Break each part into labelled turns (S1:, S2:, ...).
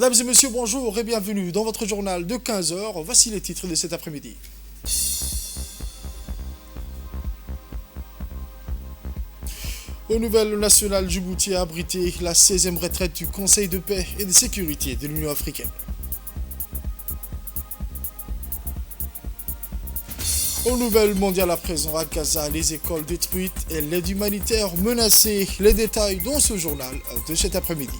S1: Mesdames et messieurs, bonjour et bienvenue dans votre journal de 15 heures. Voici les titres de cet après-midi. Au Nouvel National, Djibouti a abrité la 16e retraite du Conseil de paix et de sécurité de l'Union africaine. Au Nouvel Mondial à présent, à Gaza, les écoles détruites et l'aide humanitaire menacée. Les détails dans ce journal de cet après-midi.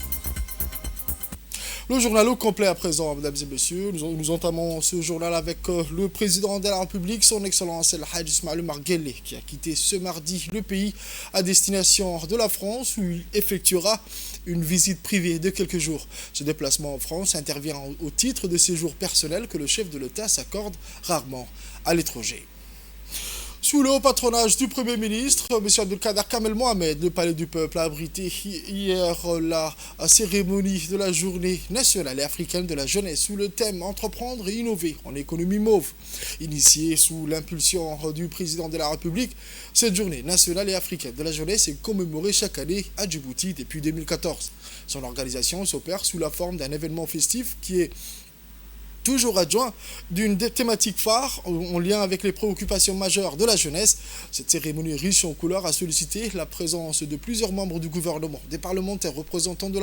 S1: Le journal au complet à présent, mesdames et messieurs. Nous entamons ce journal avec le président de la République, son Excellence El Hadj Ismaïl Omar Guelleh, qui a quitté ce mardi le pays à destination de la France, où il effectuera une visite privée de quelques jours. Ce déplacement en France intervient au titre de séjours personnels que le chef de l'État s'accorde rarement à l'étranger. Sous le haut patronage du Premier ministre, M. Abdelkader Kamel Mohamed, le Palais du Peuple a abrité hier la cérémonie de la Journée nationale et africaine de la jeunesse sous le thème Entreprendre et innover en économie mauve. Initiée sous l'impulsion du président de la République, cette Journée nationale et africaine de la jeunesse est commémorée chaque année à Djibouti depuis 2014. Son organisation s'opère sous la forme d'un événement festif qui est toujours adjoint d'une thématique phare en lien avec les préoccupations majeures de la jeunesse. Cette cérémonie riche en couleurs a sollicité la présence de plusieurs membres du gouvernement, des parlementaires, représentants du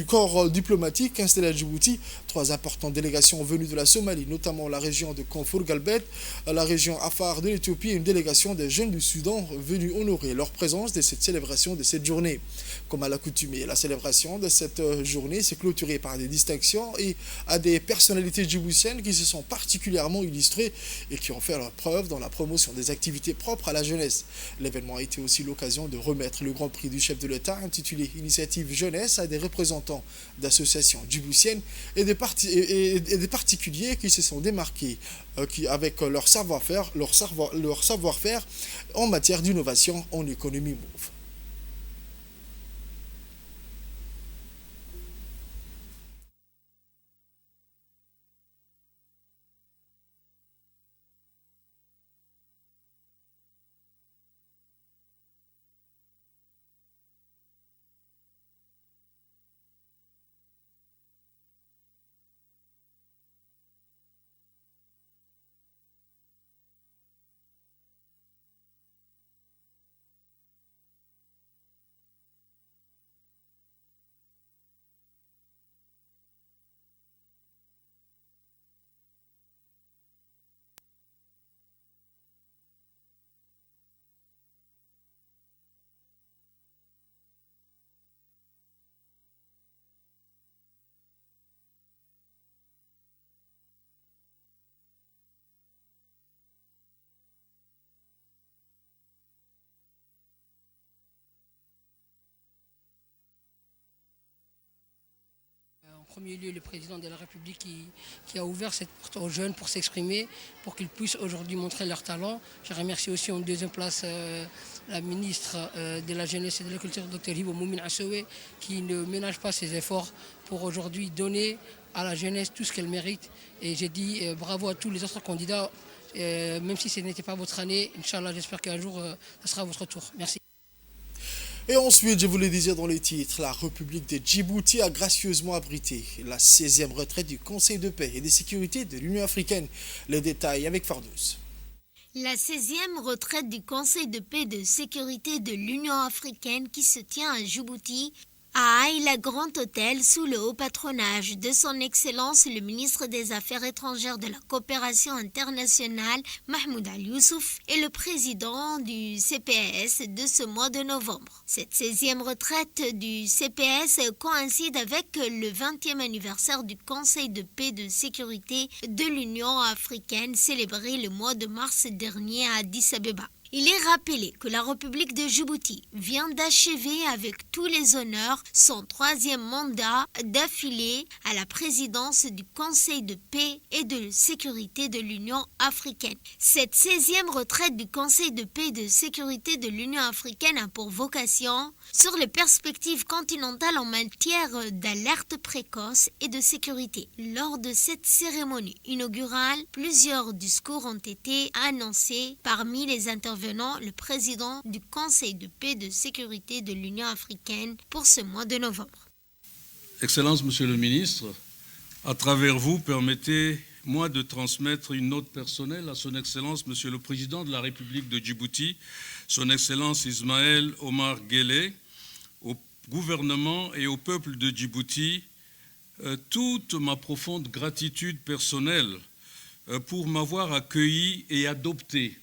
S1: corps diplomatique installé à Djibouti, 3 importantes délégations venues de la Somalie, notamment la région de Khenfur Galbet, la région Afar de l'Éthiopie et une délégation des jeunes du Soudan venus honorer leur présence de cette célébration de cette journée. Comme à l'accoutumée, la célébration de cette journée s'est clôturée par des distinctions et à des personnalités djiboutiennes qui se sont particulièrement illustrées et qui ont fait leur preuve dans la promotion des activités propres à la jeunesse. L'événement a été aussi l'occasion de remettre le grand prix du chef de l'État intitulé Initiative Jeunesse à des représentants d'associations djiboutiennes et des particuliers qui se sont démarqués avec leur savoir-faire en matière d'innovation en économie mauve.
S2: En premier lieu, le président de la République qui a ouvert cette porte aux jeunes pour s'exprimer, pour qu'ils puissent aujourd'hui montrer leur talent. Je remercie aussi en deuxième place la ministre de la Jeunesse et de la Culture, Dr Hibo Moumine Assowe, qui ne ménage pas ses efforts pour aujourd'hui donner à la jeunesse tout ce qu'elle mérite. Et j'ai dit bravo à tous les autres candidats, même si ce n'était pas votre année. Inch'Allah, j'espère qu'un jour, ce sera votre tour. Merci.
S1: Et ensuite, je vous le disais dans les titres, la République de Djibouti a gracieusement abrité la 16e retraite du Conseil de paix et de sécurité de l'Union africaine. Les détails avec Fardous.
S3: La 16e retraite du Conseil de paix et de sécurité de l'Union africaine qui se tient à Djibouti à Aïla Grand Hôtel sous le haut patronage de son Excellence le ministre des Affaires étrangères de la coopération internationale Mahmoud Al-Youssouf et le président du CPS de ce mois de novembre. Cette 16e retraite du CPS coïncide avec le 20e anniversaire du Conseil de paix et de sécurité de l'Union africaine célébré le mois de mars dernier à Addis Abeba. Il est rappelé que la République de Djibouti vient d'achever avec tous les honneurs son 3e mandat d'affilée à la présidence du Conseil de paix et de sécurité de l'Union africaine. Cette 16e retraite du Conseil de paix et de sécurité de l'Union africaine a pour vocation sur les perspectives continentales en matière d'alerte précoce et de sécurité. Lors de cette cérémonie inaugurale, plusieurs discours ont été annoncés. Parmi les intervenants, le président du Conseil de paix et de sécurité de l'Union africaine pour ce mois de novembre.
S4: Excellence, Monsieur le Ministre, à travers vous, permettez-moi de transmettre une note personnelle à Son Excellence, Monsieur le Président de la République de Djibouti, Son Excellence Ismaël Omar Guelleh, au gouvernement et au peuple de Djibouti, toute ma profonde gratitude personnelle pour m'avoir accueilli et adopté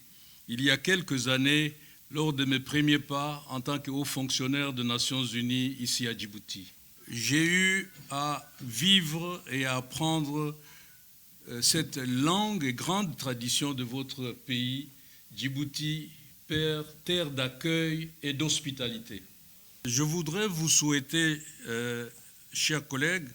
S4: il y a quelques années lors de mes premiers pas en tant que haut fonctionnaire des Nations Unies ici à Djibouti. J'ai eu à vivre et à apprendre cette longue et grande tradition de votre pays, Djibouti, terre d'accueil et d'hospitalité. Je voudrais vous souhaiter, chers collègues,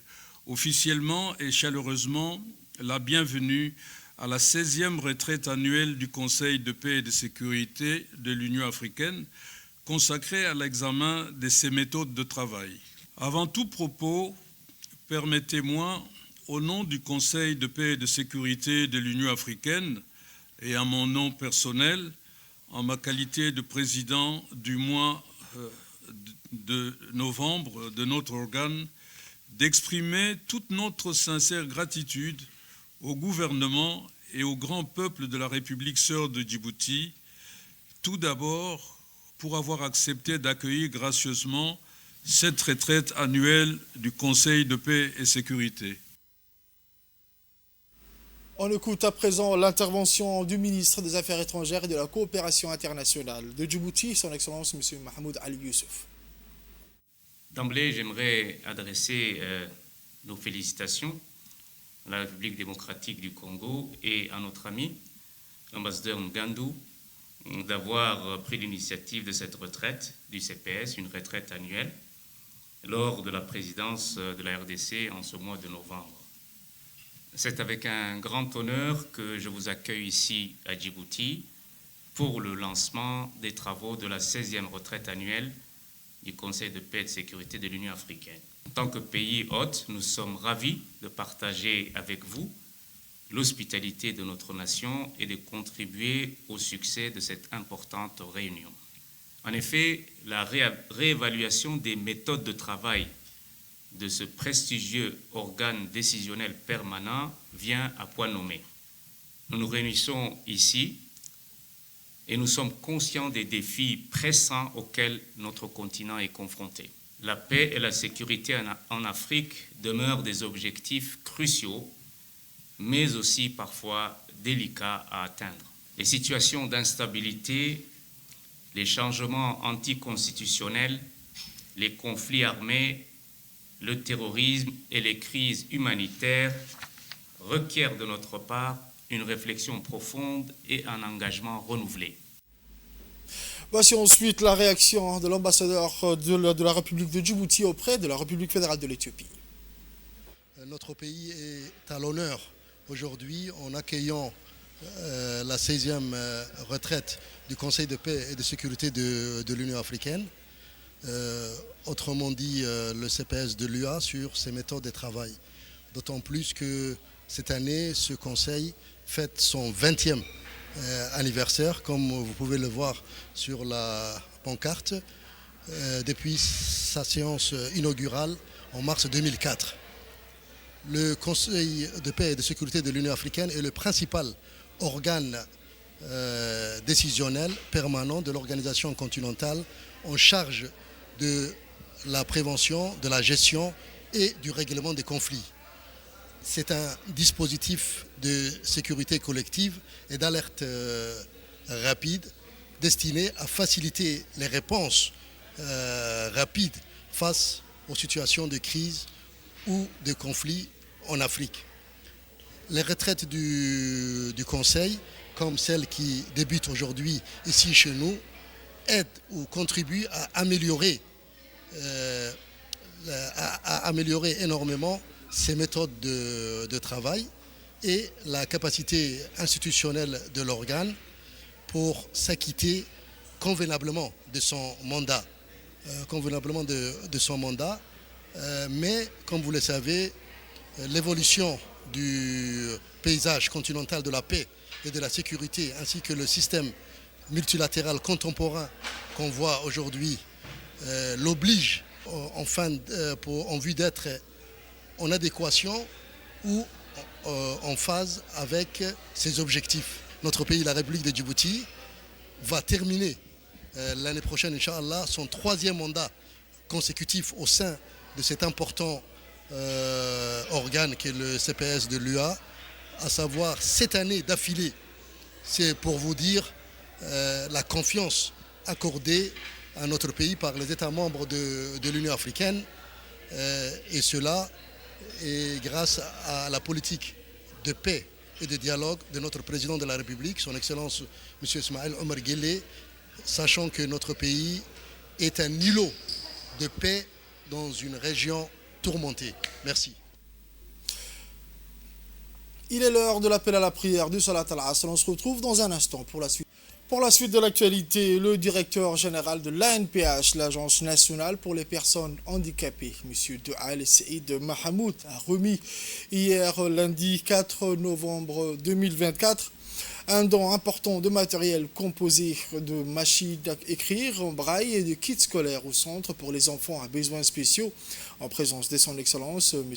S4: officiellement et chaleureusement la bienvenue à la 16e retraite annuelle du Conseil de paix et de sécurité de l'Union africaine consacrée à l'examen de ses méthodes de travail. Avant tout propos, permettez-moi, au nom du Conseil de paix et de sécurité de l'Union africaine et à mon nom personnel, en ma qualité de président du mois de novembre de notre organe, d'exprimer toute notre sincère gratitude au gouvernement et au grand peuple de la République sœur de Djibouti, tout d'abord pour avoir accepté d'accueillir gracieusement cette retraite annuelle du Conseil de paix et sécurité.
S1: On écoute à présent l'intervention du ministre des Affaires étrangères et de la coopération internationale de Djibouti, Son Excellence M. Mahmoud Ali Youssouf.
S5: D'emblée, j'aimerais adresser nos félicitations à la République démocratique du Congo et à notre ami, l'ambassadeur Ngandou, d'avoir pris l'initiative de cette retraite du CPS, une retraite annuelle, lors de la présidence de la RDC en ce mois de novembre. C'est avec un grand honneur que je vous accueille ici à Djibouti pour le lancement des travaux de la 16e retraite annuelle du Conseil de paix et de sécurité de l'Union africaine. En tant que pays hôte, nous sommes ravis de partager avec vous l'hospitalité de notre nation et de contribuer au succès de cette importante réunion. En effet, la réévaluation des méthodes de travail de ce prestigieux organe décisionnel permanent vient à point nommé. Nous nous réunissons ici et nous sommes conscients des défis pressants auxquels notre continent est confronté. La paix et la sécurité en Afrique demeurent des objectifs cruciaux, mais aussi parfois délicats à atteindre. Les situations d'instabilité, les changements anticonstitutionnels, les conflits armés, le terrorisme et les crises humanitaires requièrent de notre part une réflexion profonde et un engagement renouvelé.
S1: Voici ensuite la réaction de l'ambassadeur de la République de Djibouti auprès de la République fédérale de l'Éthiopie.
S6: Notre pays est à l'honneur aujourd'hui en accueillant la 16e retraite du Conseil de paix et de sécurité de l'Union africaine, autrement dit le CPS de l'UA sur ses méthodes de travail. D'autant plus que cette année, ce Conseil fête son 20e anniversaire, comme vous pouvez le voir sur la pancarte, depuis sa séance inaugurale en mars 2004. Le Conseil de paix et de sécurité de l'Union africaine est le principal organe décisionnel permanent de l'organisation continentale en charge de la prévention, de la gestion et du règlement des conflits. C'est un dispositif de sécurité collective et d'alerte rapide destiné à faciliter les réponses rapides face aux situations de crise ou de conflit en Afrique. Les retraites du Conseil, comme celle qui débute aujourd'hui ici chez nous, aident ou contribuent à améliorer énormément ces méthodes de travail et la capacité institutionnelle de l'organe pour s'acquitter convenablement de son mandat. Mais, comme vous le savez, l'évolution du paysage continental de la paix et de la sécurité, ainsi que le système multilatéral contemporain qu'on voit aujourd'hui, l'oblige en vue d'être en adéquation ou en phase avec ses objectifs. Notre pays, la République de Djibouti, va terminer l'année prochaine, Inch'Allah, son 3e mandat consécutif au sein de cet important organe qui est le CPS de l'UA, à savoir 7 années d'affilée. C'est pour vous dire la confiance accordée à notre pays par les États membres de l'Union africaine, et cela est grâce à la politique de paix et de dialogue de notre président de la République, son Excellence M. Ismaël Omar Guelleh, sachant que notre pays est un îlot de paix dans une région tourmentée. Merci.
S1: Il est l'heure de l'appel à la prière du Salat al-Asr. On se retrouve dans un instant pour la suite. Pour la suite de l'actualité, le directeur général de l'ANPH, l'Agence nationale pour les personnes handicapées, M. Doual Saïd Mahamoud, a remis hier lundi 4 novembre 2024 un don important de matériel composé de machines à écrire en braille et de kits scolaires au centre pour les enfants à besoins spéciaux, en présence de son Excellence M.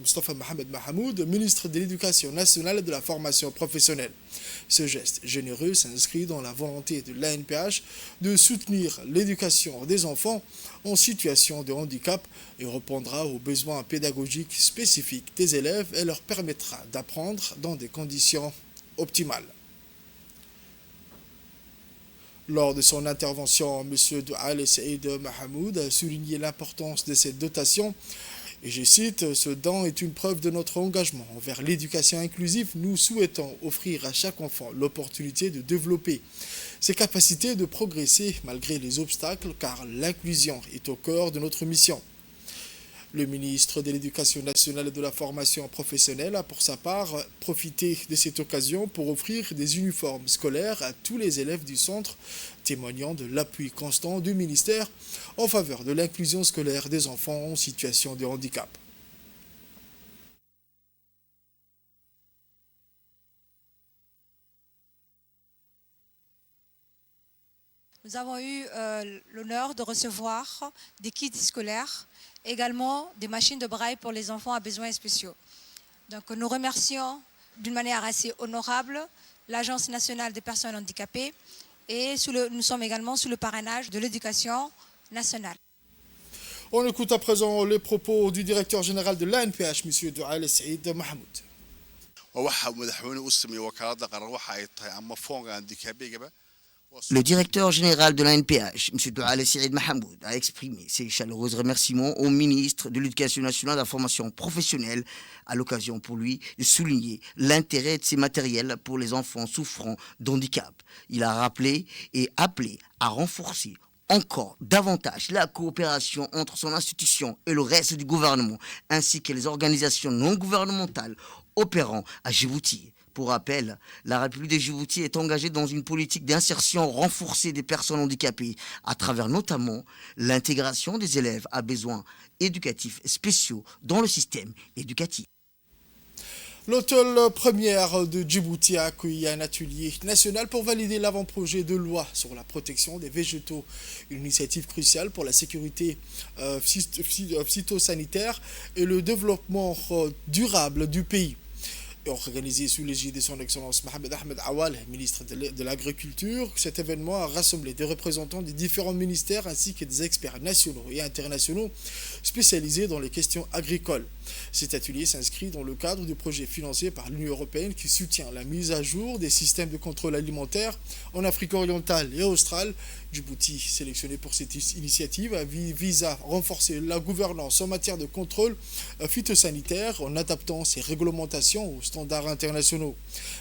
S1: Mustafa Mohamed Mahamoud, ministre de l'Éducation nationale et de la formation professionnelle. Ce geste généreux s'inscrit dans la volonté de l'ANPH de soutenir l'éducation des enfants en situation de handicap et répondra aux besoins pédagogiques spécifiques des élèves et leur permettra d'apprendre dans des conditions optimale. Lors de son intervention, M. Doual Saïd Mahamoud a souligné l'importance de cette dotation et je cite, « Ce don est une preuve de notre engagement envers l'éducation inclusive. Nous souhaitons offrir à chaque enfant l'opportunité de développer ses capacités de progresser malgré les obstacles car l'inclusion est au cœur de notre mission. » Le ministre de l'Éducation nationale et de la formation professionnelle a pour sa part profité de cette occasion pour offrir des uniformes scolaires à tous les élèves du centre, témoignant de l'appui constant du ministère en faveur de l'inclusion scolaire des enfants en situation de handicap.
S7: Nous avons eu l'honneur de recevoir des kits scolaires, également des machines de braille pour les enfants à besoins spéciaux. Donc nous remercions d'une manière assez honorable l'Agence nationale des personnes handicapées et nous sommes également sous le parrainage de l'éducation nationale.
S1: On écoute à présent les propos du directeur général de l'ANPH, M. Doual Saïd Mahamoud.
S8: Le directeur général de l'ANPH, M. Doual Saïd Mahamoud, a exprimé ses chaleureux remerciements au ministre de l'Éducation nationale et de la formation professionnelle à l'occasion pour lui de souligner l'intérêt de ces matériels pour les enfants souffrant d'handicap. Il a rappelé et appelé à renforcer encore davantage la coopération entre son institution et le reste du gouvernement, ainsi que les organisations non gouvernementales opérant à Djibouti. Pour rappel, la République de Djibouti est engagée dans une politique d'insertion renforcée des personnes handicapées, à travers notamment l'intégration des élèves à besoins éducatifs spéciaux dans le système éducatif.
S1: L'hôtel Première de Djibouti a accueilli un atelier national pour valider l'avant-projet de loi sur la protection des végétaux, une initiative cruciale pour la sécurité phytosanitaire et le développement durable du pays. Organisé sous l'égide de son Excellence Mohamed Ahmed Awal, ministre de l'Agriculture, cet événement a rassemblé des représentants des différents ministères ainsi que des experts nationaux et internationaux spécialisés dans les questions agricoles. Cet atelier s'inscrit dans le cadre du projet financé par l'Union européenne qui soutient la mise à jour des systèmes de contrôle alimentaire en Afrique orientale et australe. Djibouti, sélectionné pour cette initiative, vise à renforcer la gouvernance en matière de contrôle phytosanitaire en adaptant ses réglementations aux standards internationaux.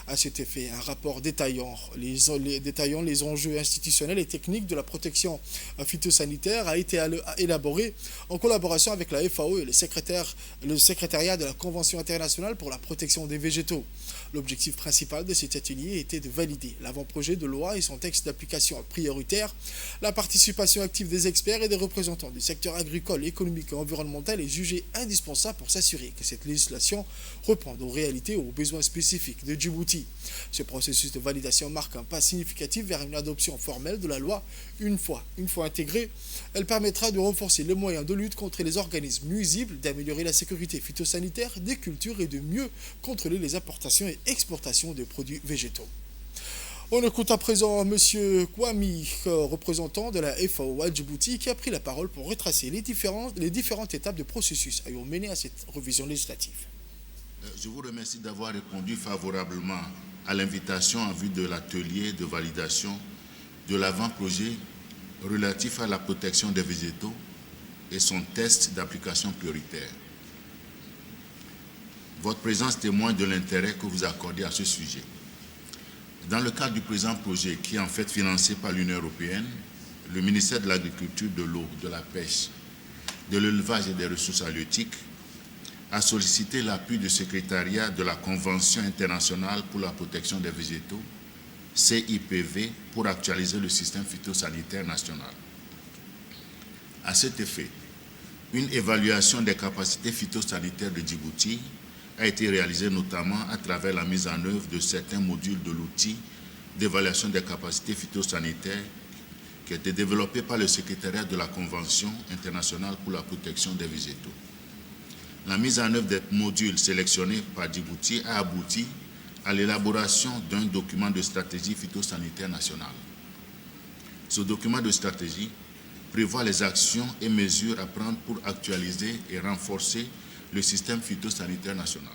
S1: À cet effet, un rapport détaillant les enjeux institutionnels et techniques de la protection phytosanitaire a été élaboré en collaboration avec la FAO et le secrétariat de la Convention internationale pour la protection des végétaux. L'objectif principal de cet atelier était de valider l'avant-projet de loi et son texte d'application prioritaire. La participation active des experts et des représentants du secteur agricole, économique et environnemental est jugée indispensable pour s'assurer que cette législation réponde aux réalités et aux besoins spécifiques de Djibouti. Ce processus de validation marque un pas significatif vers une adoption formelle de la loi. Une fois intégrée, elle permettra de renforcer les moyens de lutte contre les organismes nuisibles, d'améliorer la sécurité phytosanitaire des cultures et de mieux contrôler les importations et exportations de produits végétaux. On écoute à présent M. Kwami, représentant de la FAO à Djibouti, qui a pris la parole pour retracer les différentes étapes de processus ayant mené à cette révision législative.
S9: Je vous remercie d'avoir répondu favorablement à l'invitation en vue de l'atelier de validation de l'avant-projet relatif à la protection des végétaux et son test d'application prioritaire. Votre présence témoigne de l'intérêt que vous accordez à ce sujet. Dans le cadre du présent projet, qui est en fait financé par l'Union européenne, le ministère de l'Agriculture, de l'eau, de la pêche, de l'élevage et des ressources halieutiques a sollicité l'appui du secrétariat de la Convention internationale pour la protection des végétaux, CIPV, pour actualiser le système phytosanitaire national. À cet effet, une évaluation des capacités phytosanitaires de Djibouti a été réalisée notamment à travers la mise en œuvre de certains modules de l'outil d'évaluation des capacités phytosanitaires qui a été développé par le secrétariat de la Convention internationale pour la protection des végétaux. La mise en œuvre des modules sélectionnés par Djibouti a abouti à l'élaboration d'un document de stratégie phytosanitaire nationale. Ce document de stratégie prévoit les actions et mesures à prendre pour actualiser et renforcer le système phytosanitaire national.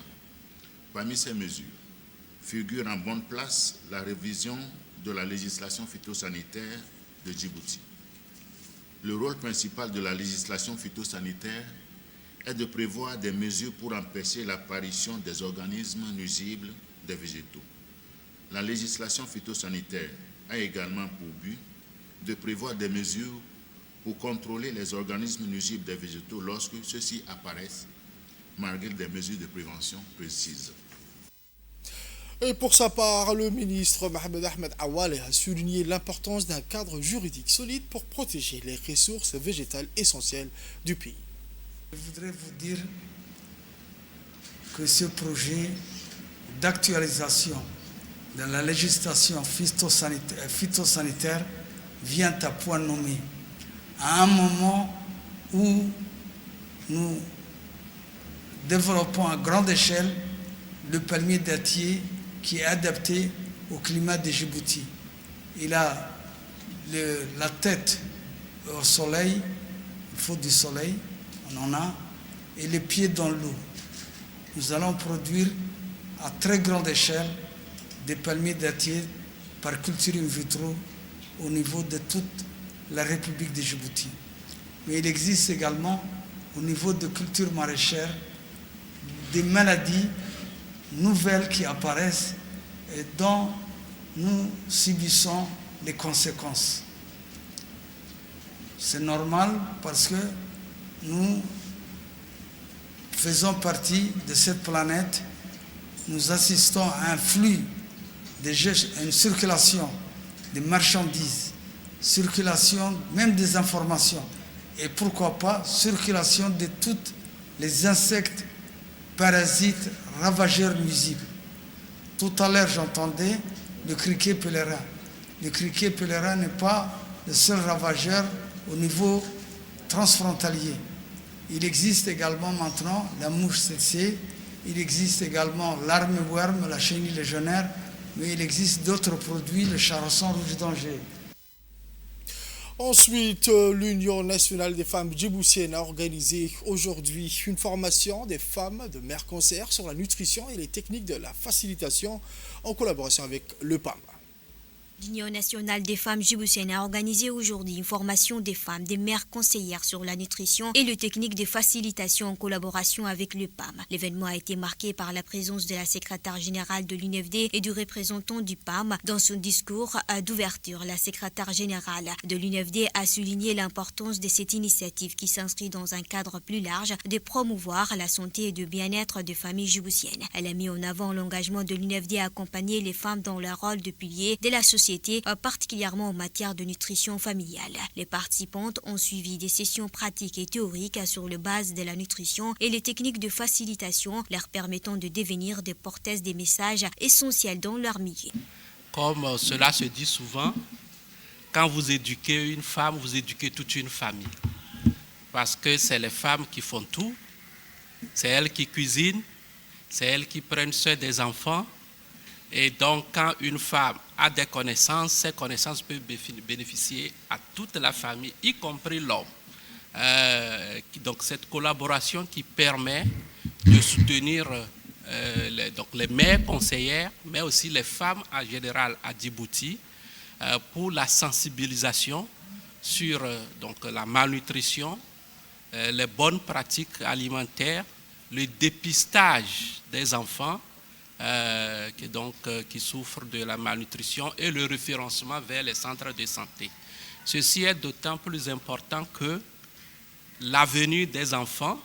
S9: Parmi ces mesures figure en bonne place la révision de la législation phytosanitaire de Djibouti. Le rôle principal de la législation phytosanitaire est de prévoir des mesures pour empêcher l'apparition des organismes nuisibles des végétaux. La législation phytosanitaire a également pour but de prévoir des mesures pour contrôler les organismes nuisibles des végétaux lorsque ceux-ci apparaissent, malgré des mesures de prévention précises.
S1: Et pour sa part, le ministre Mohamed Ahmed Awale a souligné l'importance d'un cadre juridique solide pour protéger les ressources végétales essentielles du pays.
S10: Je voudrais vous dire que ce projet d'actualisation de la législation phytosanitaire vient à point nommé, à un moment où nous développons à grande échelle le palmier dattier qui est adapté au climat de Djibouti. Il a la tête au soleil, il faut du soleil, on en a, et les pieds dans l'eau. Nous allons produire à très grande échelle des palmiers dattiers par culture in vitro au niveau de toute la République de Djibouti. Mais il existe également au niveau de cultures maraîchères des maladies nouvelles qui apparaissent et dont nous subissons les conséquences. C'est normal parce que nous faisons partie de cette planète, nous assistons à un flux, à une circulation des marchandises, circulation même des informations et pourquoi pas circulation de tous les insectes, parasites, ravageurs nuisibles. Tout à l'heure, j'entendais le criquet pèlerin. Le criquet pèlerin n'est pas le seul ravageur au niveau transfrontalier. Il existe également maintenant la mouche tsetse, il existe également l'armée-worm, la chenille légionnaire, mais il existe d'autres produits, le charosson rouge d'Angers.
S1: Ensuite, l'Union nationale des femmes djiboutiennes a organisé aujourd'hui une formation des femmes de Mères Cancer sur la nutrition et les techniques de la facilitation en collaboration avec le PAM.
S11: L'Union nationale des femmes djiboutiennes a organisé aujourd'hui une formation des femmes, des mères conseillères sur la nutrition et les techniques de facilitation en collaboration avec le PAM. L'événement a été marqué par la présence de la secrétaire générale de l'UNFD et du représentant du PAM. Dans son discours d'ouverture, la secrétaire générale de l'UNFD a souligné l'importance de cette initiative qui s'inscrit dans un cadre plus large de promouvoir la santé et le bien-être des familles djiboutiennes. Elle a mis en avant l'engagement de l'UNFD à accompagner les femmes dans leur rôle de pilier de la société société, particulièrement en matière de nutrition familiale. Les participantes ont suivi des sessions pratiques et théoriques sur la base de la nutrition et les techniques de facilitation leur permettant de devenir des porteuses des messages essentiels dans leur milieu.
S12: Comme cela se dit souvent, quand vous éduquez une femme, vous éduquez toute une famille. Parce que c'est les femmes qui font tout, c'est elles qui cuisinent, c'est elles qui prennent soin des enfants. Et donc, quand une femme a des connaissances, ces connaissances peuvent bénéficier à toute la famille, y compris l'homme. Donc, cette collaboration qui permet de soutenir les mères conseillères, mais aussi les femmes en général à Djibouti, pour la sensibilisation sur la malnutrition, les bonnes pratiques alimentaires, le dépistage des enfants qui souffrent de la malnutrition et le référencement vers les centres de santé. Ceci est d'autant plus important que l'avenir des enfants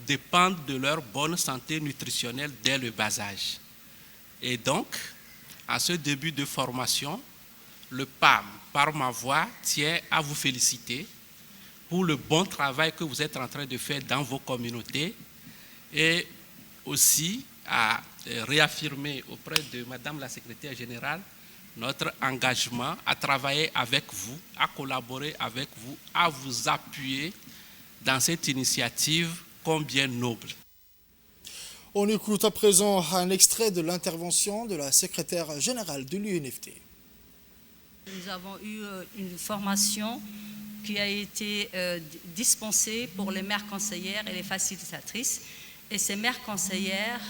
S12: dépend de leur bonne santé nutritionnelle dès le bas âge. Et donc, à ce début de formation, le PAM, par ma voix, tient à vous féliciter pour le bon travail que vous êtes en train de faire dans vos communautés et aussi à réaffirmer auprès de Madame la Secrétaire Générale notre engagement à travailler avec vous, à collaborer avec vous, à vous appuyer dans cette initiative combien noble.
S1: On écoute à présent un extrait de l'intervention de la secrétaire générale de l'UNFT.
S13: Nous avons eu une formation qui a été dispensée pour les mères conseillères et les facilitatrices. Et ces mères conseillères,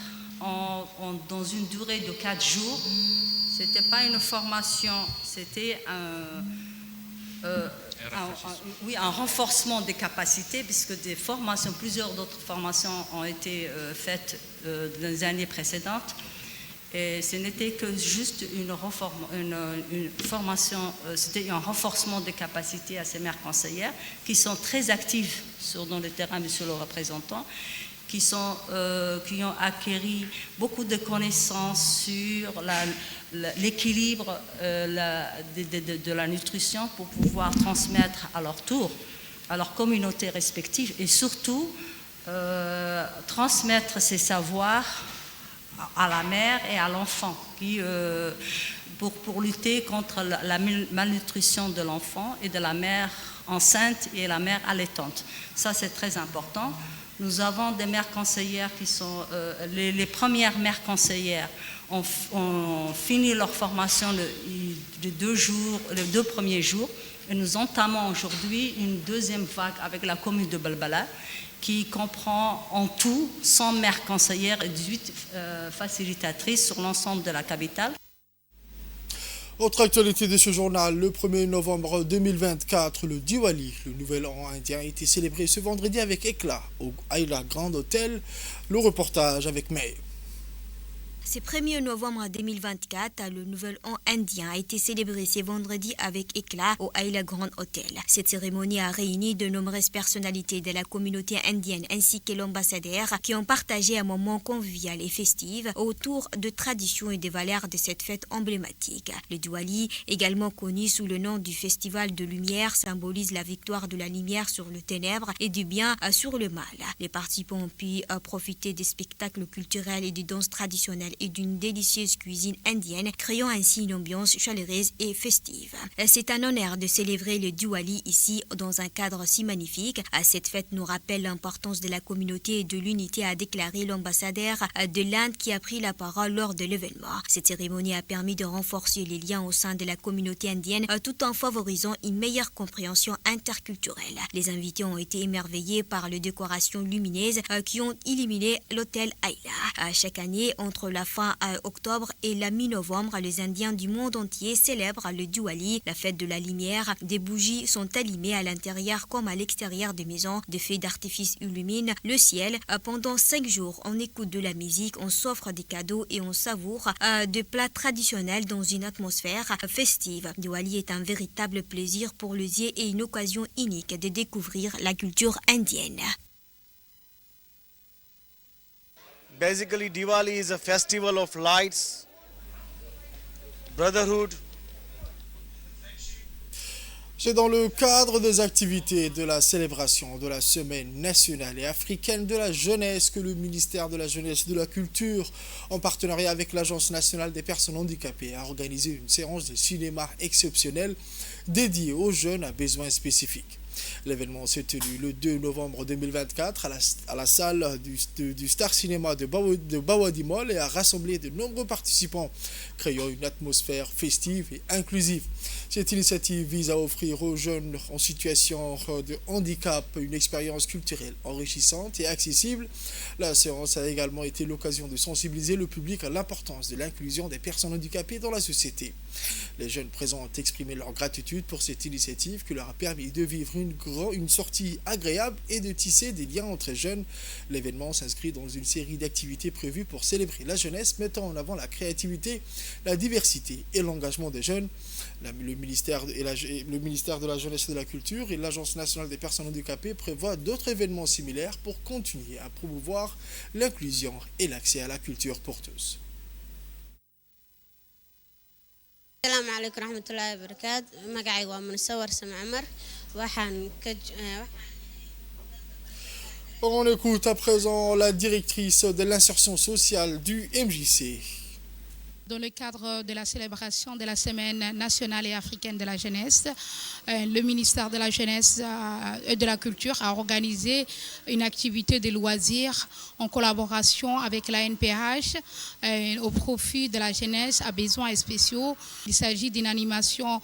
S13: dans une durée de 4 jours, ce n'était pas une formation, c'était un renforcement des capacités, puisque plusieurs d'autres formations ont été faites dans les années précédentes. Et ce n'était que juste une formation, c'était un renforcement des capacités à ces mères conseillères qui sont très actives dans le terrain, monsieur le représentant, qui ont acquis beaucoup de connaissances sur l'équilibre de la nutrition pour pouvoir transmettre à leur tour, à leur communauté respective et surtout transmettre ces savoirs à la mère et à l'enfant pour lutter contre la malnutrition de l'enfant et de la mère enceinte et la mère allaitante. Ça, c'est très important. Nous avons des mères conseillères qui sont les premières mères conseillères ont fini leur formation les 2 premiers jours et nous entamons aujourd'hui une deuxième vague avec la commune de Balbala qui comprend en tout 100 mères conseillères et 18 facilitatrices sur l'ensemble de la capitale.
S1: Autre actualité de ce journal, le 1er novembre 2024, le Diwali, le nouvel an indien, a été célébré ce vendredi avec éclat au Ayla Grand Hôtel. Le reportage avec May.
S11: Ce 1er novembre 2024, le Nouvel An indien a été célébré ce vendredi avec éclat au Ayla Grand Hôtel. Cette cérémonie a réuni de nombreuses personnalités de la communauté indienne ainsi que l'ambassadeur qui ont partagé un moment convivial et festif autour de traditions et des valeurs de cette fête emblématique. Le Diwali, également connu sous le nom du Festival de Lumière, symbolise la victoire de la lumière sur le ténèbre et du bien sur le mal. Les participants ont pu profiter des spectacles culturels et des danses traditionnelles et d'une délicieuse cuisine indienne, créant ainsi une ambiance chaleureuse et festive. C'est un honneur de célébrer le Diwali ici dans un cadre si magnifique. Cette fête nous rappelle l'importance de la communauté et de l'unité, a déclaré l'ambassadeur de l'Inde qui a pris la parole lors de l'événement. Cette cérémonie a permis de renforcer les liens au sein de la communauté indienne tout en favorisant une meilleure compréhension interculturelle. Les invités ont été émerveillés par les décorations lumineuses qui ont illuminé l'hôtel Ayla. Chaque année, entre la fin octobre et la mi-novembre, les Indiens du monde entier célèbrent le Diwali, la fête de la lumière. Des bougies sont allumées à l'intérieur comme à l'extérieur des maisons. Des feux d'artifice illuminent le ciel. Pendant 5 jours, on écoute de la musique, on s'offre des cadeaux et on savoure de plats traditionnels dans une atmosphère festive. Diwali est un véritable plaisir pour les yeux et une occasion unique de découvrir la culture indienne.
S14: Basically, Diwali is a festival of lights, brotherhood,
S1: C'est dans le cadre des activités de la célébration de la Semaine nationale et africaine de la jeunesse que le ministère de la Jeunesse et de la Culture, en partenariat avec l'Agence nationale des personnes handicapées, a organisé une séance de cinéma exceptionnelle dédiée aux jeunes à besoins spécifiques. L'événement s'est tenu le 2 novembre 2024 à la salle du Star Cinéma de Bawadi Mall et a rassemblé de nombreux participants, créant une atmosphère festive et inclusive. Cette initiative vise à offrir aux jeunes en situation de handicap une expérience culturelle enrichissante et accessible. La séance a également été l'occasion de sensibiliser le public à l'importance de l'inclusion des personnes handicapées dans la société. Les jeunes présents ont exprimé leur gratitude pour cette initiative qui leur a permis de vivre une sortie agréable et de tisser des liens entre jeunes. L'événement s'inscrit dans une série d'activités prévues pour célébrer la jeunesse, mettant en avant la créativité, la diversité et l'engagement des jeunes. Le ministère de la Jeunesse et de la Culture et l'Agence nationale des personnes handicapées prévoient d'autres événements similaires pour continuer à promouvoir l'inclusion et l'accès à la culture pour tous.
S15: السلام عليكم ورحمة الله وبركاته. مقعي ومنصور سمع عمر وحن
S1: On écoute à présent la directrice de l'insertion sociale du MJC.
S16: Dans le cadre de la célébration de la Semaine nationale et africaine de la jeunesse, le ministère de la Jeunesse et de la Culture a organisé une activité de loisirs en collaboration avec la NPH au profit de la jeunesse à besoins spéciaux. Il s'agit d'une animation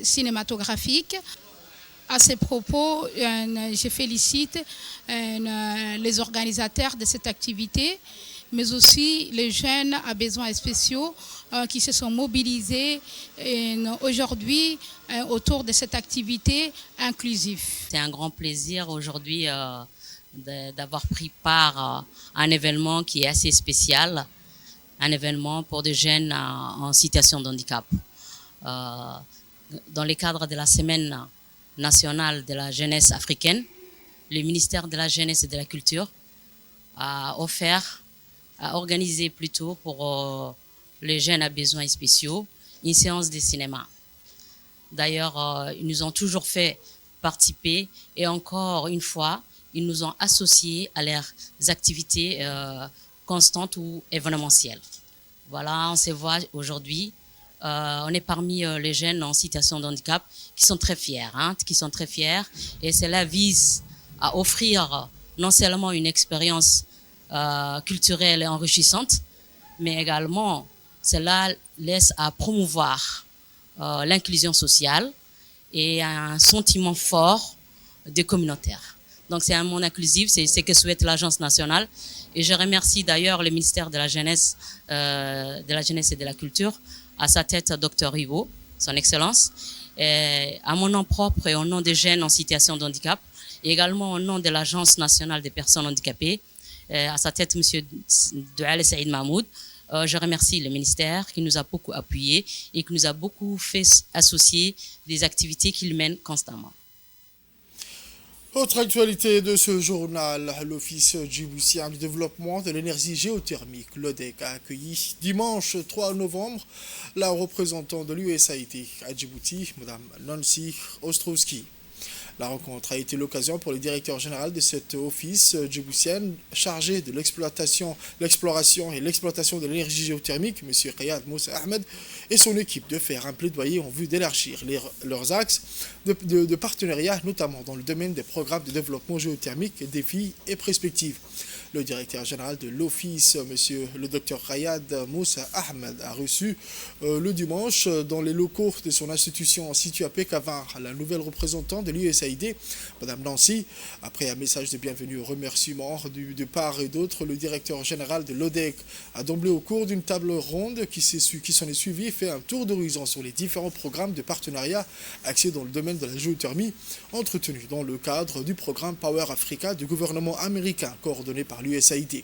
S16: cinématographique. À ces propos, je félicite les organisateurs de cette activité, mais aussi les jeunes à besoins spéciaux qui se sont mobilisés aujourd'hui autour de cette activité inclusive.
S17: C'est un grand plaisir aujourd'hui d'avoir pris part à un événement qui est assez spécial, un événement pour des jeunes en situation de handicap. Dans le cadre de la Semaine nationale de la jeunesse africaine, le ministère de la Jeunesse et de la Culture a organisé plutôt pour les jeunes à besoins spéciaux une séance de cinéma. D'ailleurs, ils nous ont toujours fait participer et encore une fois, ils nous ont associés à leurs activités constantes ou événementielles. Voilà, on se voit aujourd'hui. On est parmi les jeunes en situation de handicap qui sont très fiers, et cela vise à offrir non seulement une expérience culturelle et enrichissante, mais également cela laisse à promouvoir l'inclusion sociale et un sentiment fort des communautaires. Donc c'est un monde inclusif, c'est ce que souhaite l'Agence nationale. Et je remercie d'ailleurs le ministère de la Jeunesse et de la Culture, à sa tête Dr Rivo, son Excellence, et à mon nom propre et au nom des jeunes en situation de handicap, et également au nom de l'Agence nationale des personnes handicapées, à sa tête M. Doual Saïd Mahmoud. Je remercie le ministère qui nous a beaucoup appuyés et qui nous a beaucoup fait associer des activités qu'il mène constamment.
S1: Autre actualité de ce journal, l'Office djiboutien du développement de l'énergie géothermique, l'ODEC, a accueilli dimanche 3 novembre la représentante de l'USAID à Djibouti, Mme Nancy Ostrowski. La rencontre a été l'occasion pour le directeur général de cet office djiboutien chargé de l'exploration et l'exploitation de l'énergie géothermique, M. Riyad Moussa Ahmed, et son équipe de faire un plaidoyer en vue d'élargir leurs axes de partenariat, notamment dans le domaine des programmes de développement géothermique, défis et perspectives. Le directeur général de l'office, le Dr Riyad Moussa Ahmed, a reçu le dimanche dans les locaux de son institution située à Pekavar la nouvelle représentante de l'USAID, Mme Nancy. Après un message de bienvenue et remerciement de part et d'autre, le directeur général de l'ODEC a d'emblée, au cours d'une table ronde qui s'en est suivie, fait un tour d'horizon sur les différents programmes de partenariat axés dans le domaine de la géothermie, entretenus dans le cadre du programme Power Africa du gouvernement américain, coordonné par l'USAID.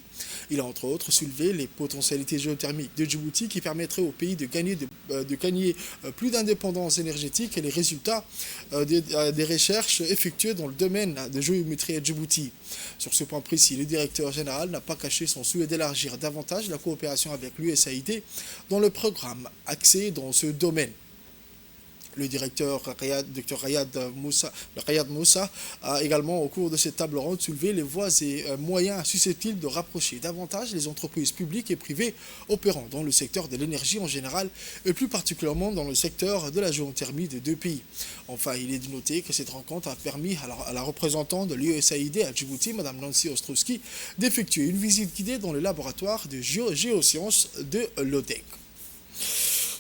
S1: Il a entre autres soulevé les potentialités géothermiques de Djibouti qui permettraient au pays de gagner plus d'indépendance énergétique et les résultats des recherches effectuées dans le domaine de géométrie à Djibouti. Sur ce point précis, le directeur général n'a pas caché son souhait d'élargir davantage la coopération avec l'USAID dans le programme axé dans ce domaine. Le directeur Dr Rayad Moussa a également, au cours de cette table ronde, soulevé les voies et moyens susceptibles de rapprocher davantage les entreprises publiques et privées opérant dans le secteur de l'énergie en général et plus particulièrement dans le secteur de la géothermie des deux pays. Enfin, il est de noter que cette rencontre a permis à la représentante de l'USAID à Djibouti, Mme Nancy Ostrowski, d'effectuer une visite guidée dans le laboratoire de géosciences de l'ODEC.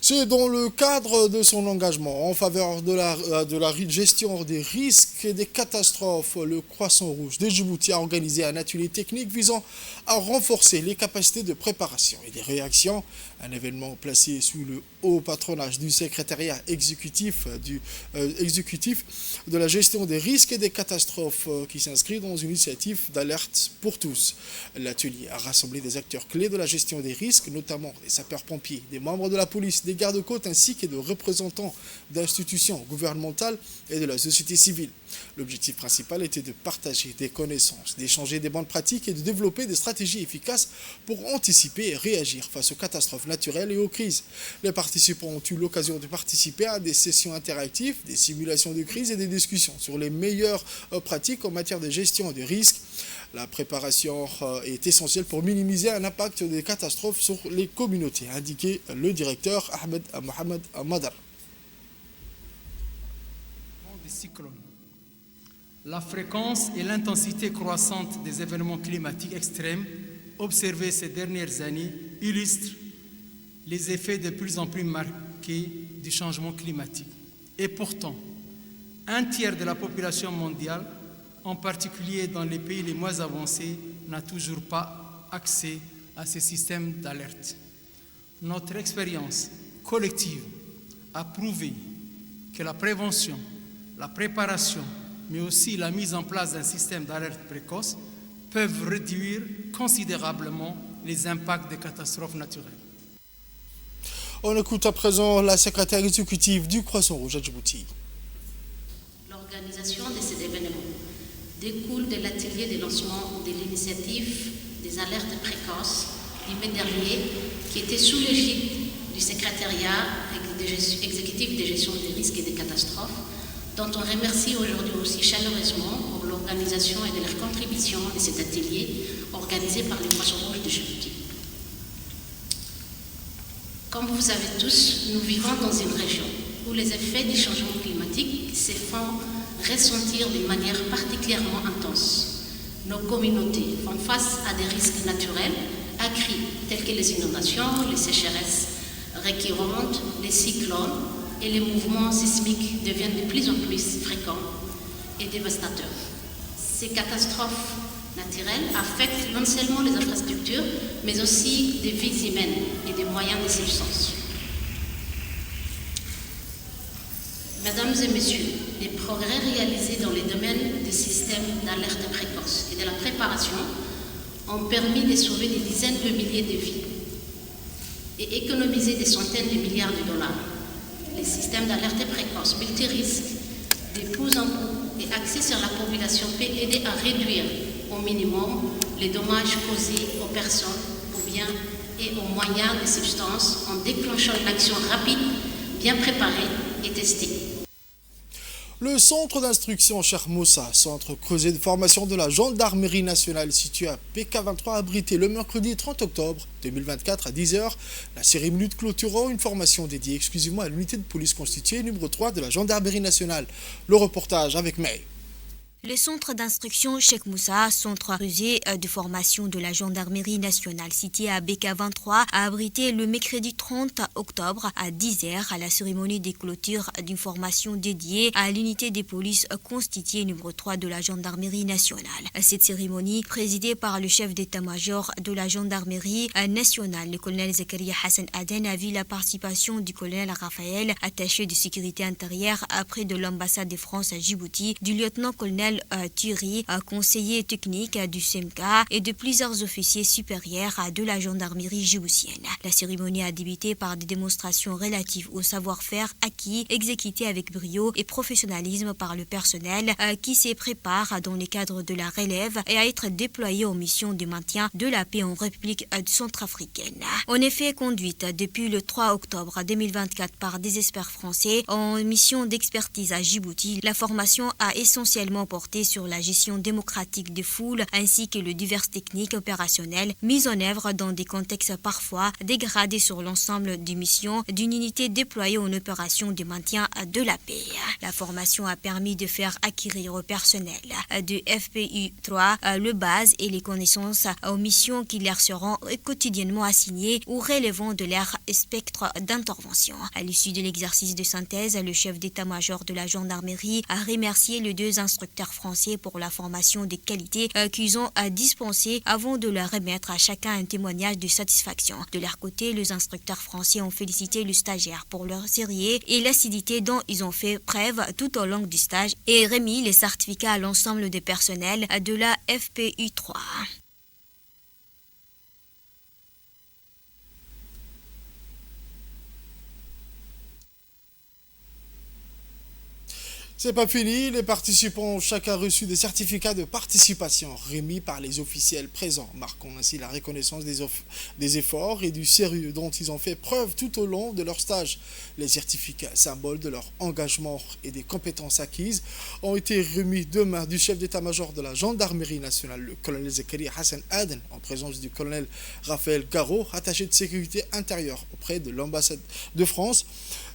S1: C'est dans le cadre de son engagement en faveur de la gestion des risques et des catastrophes, le Croissant Rouge de Djibouti a organisé un atelier technique visant à renforcer les capacités de préparation et des réactions. Un événement placé sous le haut patronage du secrétariat exécutif de la gestion des risques et des catastrophes qui s'inscrit dans une initiative d'alerte pour tous. L'atelier a rassemblé des acteurs clés de la gestion des risques, notamment des sapeurs-pompiers, des membres de la police, des gardes-côtes ainsi que de représentants d'institutions gouvernementales et de la société civile. L'objectif principal était de partager des connaissances, d'échanger des bonnes pratiques et de développer des stratégies efficaces pour anticiper et réagir face aux catastrophes naturelles et aux crises. Les participants ont eu l'occasion de participer à des sessions interactives, des simulations de crise et des discussions sur les meilleures pratiques en matière de gestion des risques. La préparation est essentielle pour minimiser un impact des catastrophes sur les communautés, a indiqué le directeur Mohamed Madar.
S18: Des cyclones. La fréquence et l'intensité croissante des événements climatiques extrêmes observés ces dernières années illustrent les effets de plus en plus marqués du changement climatique. Et pourtant, un tiers de la population mondiale, en particulier dans les pays les moins avancés, n'a toujours pas accès à ces systèmes d'alerte. Notre expérience collective a prouvé que la prévention, la préparation, mais aussi la mise en place d'un système d'alerte précoce peuvent réduire considérablement les impacts des catastrophes naturelles.
S1: On écoute à présent la secrétaire exécutive du Croissant Rouge à Djibouti.
S19: L'organisation de ces événements découle de l'atelier de lancement de l'initiative des alertes précoces du mai dernier qui était sous l'égide du secrétariat exécutif de gestion des risques et des catastrophes, dont on remercie aujourd'hui aussi chaleureusement pour l'organisation et de leur contribution à cet atelier organisé par le Croissant Rouge de Djibouti. Comme vous savez tous, nous vivons dans une région où les effets du changement climatique se font ressentir d'une manière particulièrement intense. Nos communautés font face à des risques naturels accrus tels que les inondations, les sécheresses récurrentes, les cyclones et les mouvements sismiques deviennent de plus en plus fréquents et dévastateurs. Ces catastrophes naturelles affectent non seulement les infrastructures, mais aussi des vies humaines et des moyens de subsistance. Mesdames et messieurs, les progrès réalisés dans les domaines des systèmes d'alerte précoce et de la préparation ont permis de sauver des dizaines de milliers de vies et économiser des centaines de milliards de dollars. Les systèmes d'alerte précoce multirisques, de pouce en coup et axés sur la population peut aider à réduire au minimum les dommages causés aux personnes, aux biens et aux moyens de subsistance en déclenchant une action rapide, bien préparée et testée.
S1: Le centre d'instruction Cheikh Moussa, centre creusé de formation de la gendarmerie nationale situé à PK23, a abrité le mercredi 30 octobre 2024 à 10h la cérémonie de clôturant une formation dédiée exclusivement à l'unité de police constituée numéro 3 de la gendarmerie nationale. Le reportage avec May.
S11: Le centre d'instruction Cheikh Moussa, centre creusé de formation de la gendarmerie nationale situé à BK23, a abrité le mercredi 30 octobre à 10h à la cérémonie de clôture d'une formation dédiée à l'unité des polices constituée numéro 3 de la gendarmerie nationale. Cette cérémonie, présidée par le chef d'état-major de la gendarmerie nationale, le colonel Zakaria Hassan Aden, a vu la participation du colonel Raphaël, attaché de sécurité intérieure près de l'ambassade de France à Djibouti, du lieutenant-colonel général Thierry, conseiller technique du SEMCA et de plusieurs officiers supérieurs de la gendarmerie djiboutienne. La cérémonie a débuté par des démonstrations relatives au savoir-faire acquis, exécuté avec brio et professionnalisme par le personnel qui s'y prépare dans le cadre de la relève et à être déployé aux missions de maintien de la paix en République centrafricaine. En effet, conduite depuis le 3 octobre 2024 par des experts français en mission d'expertise à Djibouti, la formation a essentiellement porté sur la gestion démocratique des foules ainsi que les diverses techniques opérationnelles mises en œuvre dans des contextes parfois dégradés sur l'ensemble des missions d'une unité déployée en opération de maintien de la paix. La formation a permis de faire acquérir au personnel de FPU-3 le base et les connaissances aux missions qui leur seront quotidiennement assignées ou relevant de leur spectre d'intervention. À l'issue de l'exercice de synthèse, le chef d'état-major de la gendarmerie a remercié les 2 instructeurs français pour la formation de qualité qu'ils ont dispensée avant de leur remettre à chacun un témoignage de satisfaction. De leur côté, les instructeurs français ont félicité le stagiaire pour leur sérieux et l'assiduité dont ils ont fait preuve tout au long du stage et remis les certificats à l'ensemble des personnels de la FPU-3.
S1: C'est pas fini, les participants ont chacun reçu des certificats de participation remis par les officiels présents, marquant ainsi la reconnaissance des efforts et du sérieux dont ils ont fait preuve tout au long de leur stage. Les certificats, symboles de leur engagement et des compétences acquises, ont été remis demain du chef d'état-major de la gendarmerie nationale, le colonel Zakaria Hassan Aden, en présence du colonel Raphaël Garot, attaché de sécurité intérieure auprès de l'ambassade de France,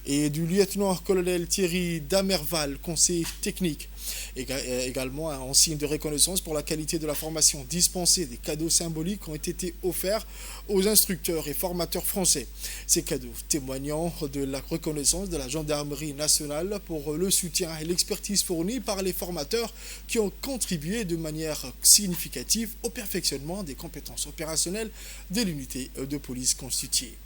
S1: et du lieutenant-colonel Thierry Damerval, conseiller technique. Également, en signe de reconnaissance pour la qualité de la formation dispensée, des cadeaux symboliques ont été offerts aux instructeurs et formateurs français. Ces cadeaux témoignant de la reconnaissance de la gendarmerie nationale pour le soutien et l'expertise fournie par les formateurs qui ont contribué de manière significative au perfectionnement des compétences opérationnelles de l'unité de police constituée.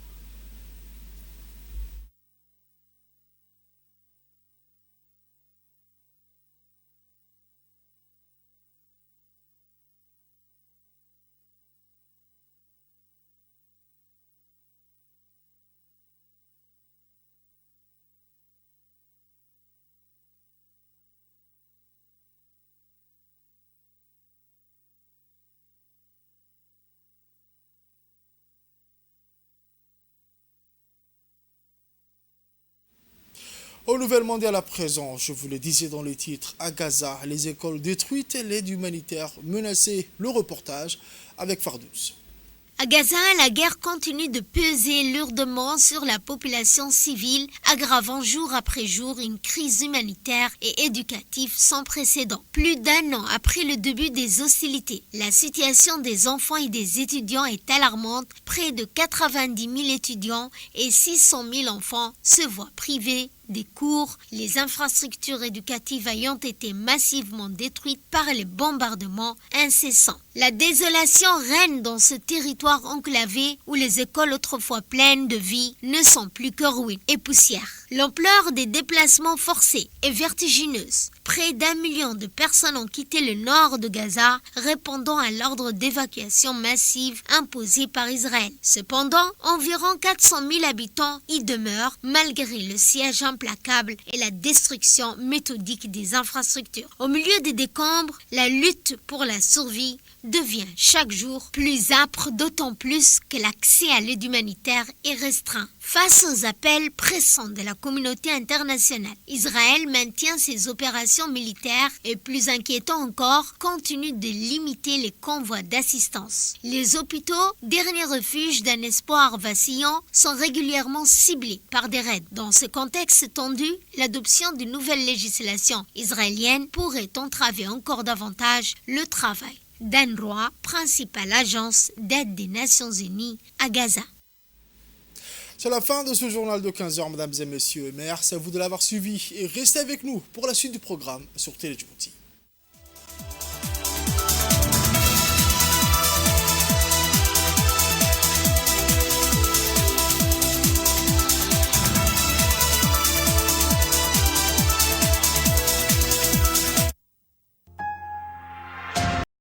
S1: Au Nouvel Mondial à présent, je vous le disais dans les titres, à Gaza, les écoles détruites et l'aide humanitaire menacée. Le reportage avec Fardous.
S3: À Gaza, la guerre continue de peser lourdement sur la population civile, aggravant jour après jour une crise humanitaire et éducative sans précédent. Plus d'1 an après le début des hostilités, la situation des enfants et des étudiants est alarmante. Près de 90 000 étudiants et 600 000 enfants se voient privés des cours, les infrastructures éducatives ayant été massivement détruites par les bombardements incessants. La désolation règne dans ce territoire enclavé où les écoles autrefois pleines de vie ne sont plus que ruines et poussière. L'ampleur des déplacements forcés est vertigineuse. Près d'1 million de personnes ont quitté le nord de Gaza, répondant à l'ordre d'évacuation massive imposé par Israël. Cependant, environ 400 000 habitants y demeurent malgré le siège implacable et la destruction méthodique des infrastructures. Au milieu des décombres, la lutte pour la survie devient chaque jour plus âpre, d'autant plus que l'accès à l'aide humanitaire est restreint. Face aux appels pressants de la communauté internationale, Israël maintient ses opérations militaires et, plus inquiétant encore, continue de limiter les convois d'assistance. Les hôpitaux, dernier refuge d'un espoir vacillant, sont régulièrement ciblés par des raids. Dans ce contexte tendu, l'adoption d'une nouvelle législation israélienne pourrait entraver encore davantage le travail d'UNRWA, principale agence d'aide des Nations Unies à Gaza.
S1: C'est la fin de ce journal de 15h, mesdames et messieurs. Merci à vous de l'avoir suivi et restez avec nous pour la suite du programme sur Télé Djibouti.